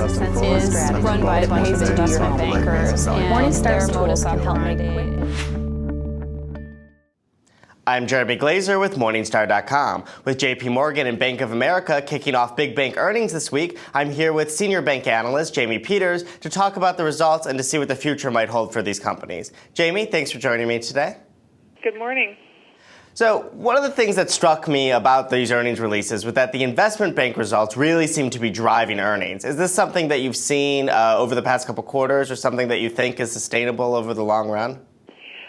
is run by a bunch of investment bankers, and Morningstar's tools can help make quick. I'm Jaime with Morningstar.com. With JP Morgan and Bank of America kicking off big bank earnings this week, I'm here with senior bank analyst Jaime Peters to talk about the results and to see what the future might hold for these companies. Jaime, thanks for joining me today. Good morning. So one of the things that struck me about these earnings releases was that the investment bank results really seem to be driving earnings. Is this something that you've seen over the past couple quarters or something that you think is sustainable over the long run?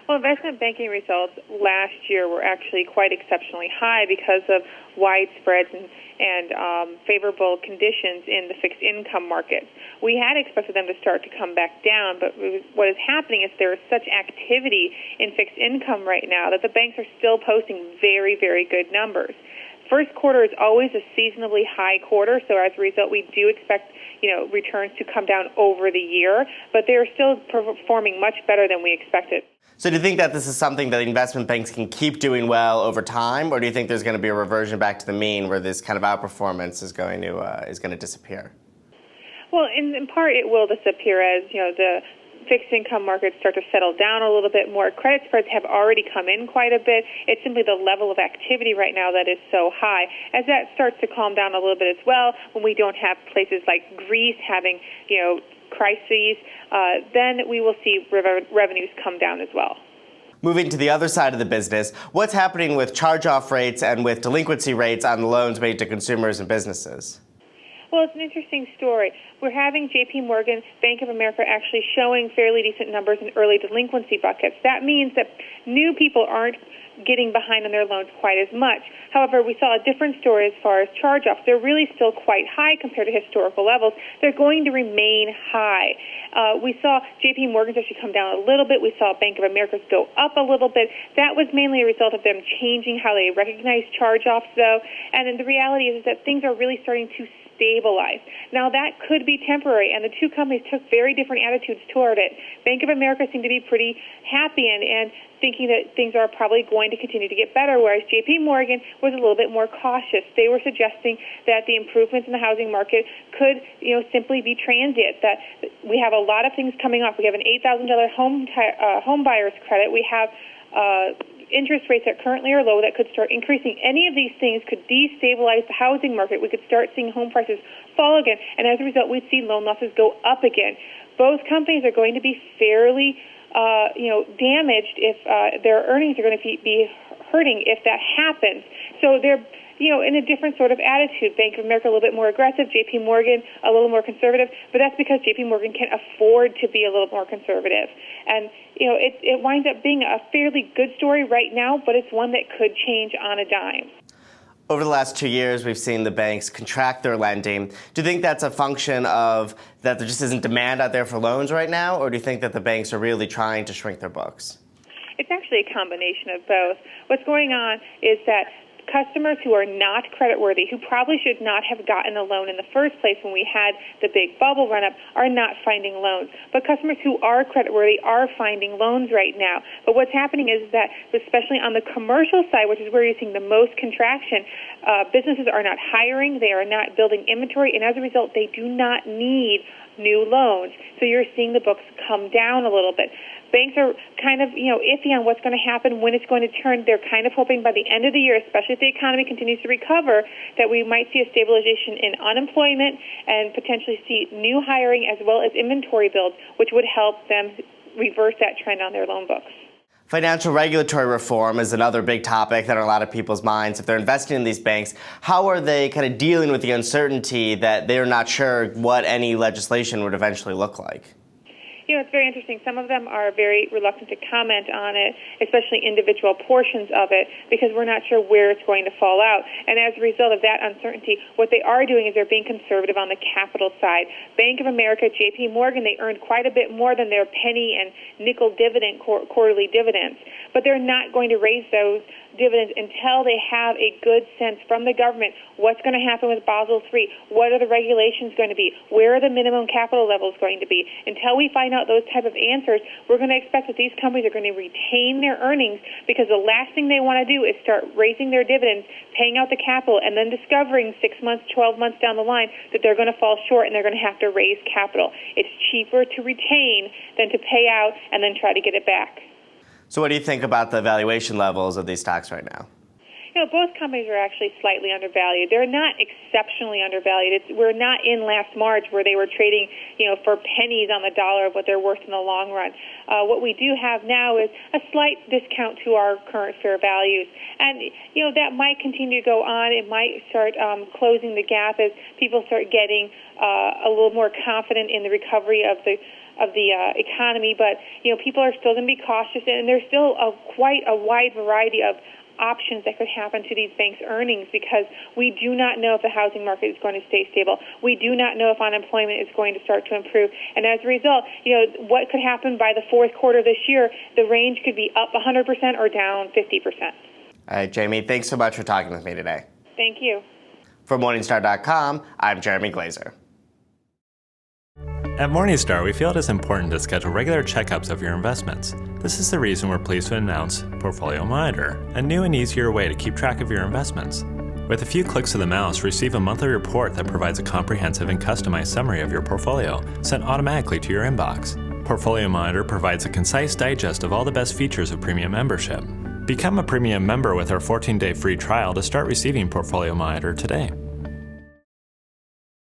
Well, investment banking results last year were actually quite exceptionally high because of wide spreads and favorable conditions in the fixed income market. We had expected them to start to come back down, but what is happening is there is such activity in fixed income right now that the banks are still posting very, very good numbers. First quarter is always a seasonally high quarter, so as a result, we do expect returns to come down over the year, but they are still performing much better than we expected. So do you think that this is something that investment banks can keep doing well over time, or do you think there's going to be a reversion back to the mean where this kind of outperformance is going to disappear? Well, in part it will disappear as the fixed income markets start to settle down a little bit more. Credit spreads have already come in quite a bit. It's simply the level of activity right now that is so high. As that starts to calm down a little bit as well, when we don't have places like Greece having crises, then we will see revenues come down as well. Moving to the other side of the business, what's happening with charge-off rates and with delinquency rates on the loans made to consumers and businesses? Well, it's an interesting story. We're having JP Morgan, Bank of America actually showing fairly decent numbers in early delinquency buckets. That means that new people aren't getting behind on their loans quite as much. However, we saw a different story as far as charge-offs. They're really still quite high compared to historical levels. They're going to remain high. We saw JP Morgan's actually come down a little bit. We saw Bank of America's go up a little bit. That was mainly a result of them changing how they recognize charge-offs, though. And then the reality is that things are really starting to stabilize. Now, that could be temporary, and the two companies took very different attitudes toward it. Bank of America seemed to be pretty happy and thinking that things are probably going to continue to get better, whereas JP Morgan was a little bit more cautious. They were suggesting that the improvements in the housing market could, simply be transient, that we have a lot of things coming off. We have an $8,000 home buyer's credit. We have interest rates that currently are low that could start increasing. Any of these things could destabilize the housing market. We could start seeing home prices fall again, and as a result, we'd see loan losses go up again. Both companies are going to be fairly damaged if their earnings are going to be hurting if that happens. So they're in a different sort of attitude. Bank of America a little bit more aggressive, JP Morgan a little more conservative, but that's because JP Morgan can afford to be a little more conservative. And, it winds up being a fairly good story right now, but it's one that could change on a dime. Over the last 2 years, we've seen the banks contract their lending. Do you think that's a function of that there just isn't demand out there for loans right now, or do you think that the banks are really trying to shrink their books? It's actually a combination of both. What's going on is that customers who are not creditworthy, who probably should not have gotten a loan in the first place when we had the big bubble run-up, are not finding loans. But customers who are creditworthy are finding loans right now. But what's happening is that, especially on the commercial side, which is where you're seeing the most contraction, businesses are not hiring, they are not building inventory, and as a result, they do not need new loans. So you're seeing the books come down a little bit. Banks are kind of, iffy on what's going to happen, when it's going to turn. They're kind of hoping by the end of the year, especially if the economy continues to recover, that we might see a stabilization in unemployment and potentially see new hiring as well as inventory builds, which would help them reverse that trend on their loan books. Financial regulatory reform is another big topic that are on a lot of people's minds. If they're investing in these banks, how are they kind of dealing with the uncertainty that they're not sure what any legislation would eventually look like? It's very interesting. Some of them are very reluctant to comment on it, especially individual portions of it, because we're not sure where it's going to fall out. And as a result of that uncertainty, what they are doing is they're being conservative on the capital side. Bank of America, JP Morgan, they earned quite a bit more than their penny and nickel dividend, quarterly dividends. But they're not going to raise those dividends until they have a good sense from the government what's going to happen with Basel III, what are the regulations going to be, where are the minimum capital levels going to be. Until we find out those type of answers, we're going to expect that these companies are going to retain their earnings, because the last thing they want to do is start raising their dividends, paying out the capital, and then discovering 6 months, 12 months down the line that they're going to fall short and they're going to have to raise capital. It's cheaper to retain than to pay out and then try to get it back. So what do you think about the valuation levels of these stocks right now? Both companies are actually slightly undervalued. They're not exceptionally undervalued. We're not in last March where they were trading, for pennies on the dollar of what they're worth in the long run. What we do have now is a slight discount to our current fair values. And, that might continue to go on. It might start closing the gap as people start getting a little more confident in the recovery of the economy. But, people are still going to be cautious, and there's still quite a wide variety of options that could happen to these banks' earnings, because we do not know if the housing market is going to stay stable. We do not know if unemployment is going to start to improve. And as a result, what could happen by the fourth quarter this year, the range could be up 100% or down 50%. All right, Jamie, thanks so much for talking with me today. Thank you. For Morningstar.com, I'm Jeremy Glazer. At Morningstar, we feel it is important to schedule regular checkups of your investments. This is the reason we're pleased to announce Portfolio Monitor, a new and easier way to keep track of your investments. With a few clicks of the mouse, receive a monthly report that provides a comprehensive and customized summary of your portfolio, sent automatically to your inbox. Portfolio Monitor provides a concise digest of all the best features of premium membership. Become a premium member with our 14-day free trial to start receiving Portfolio Monitor today.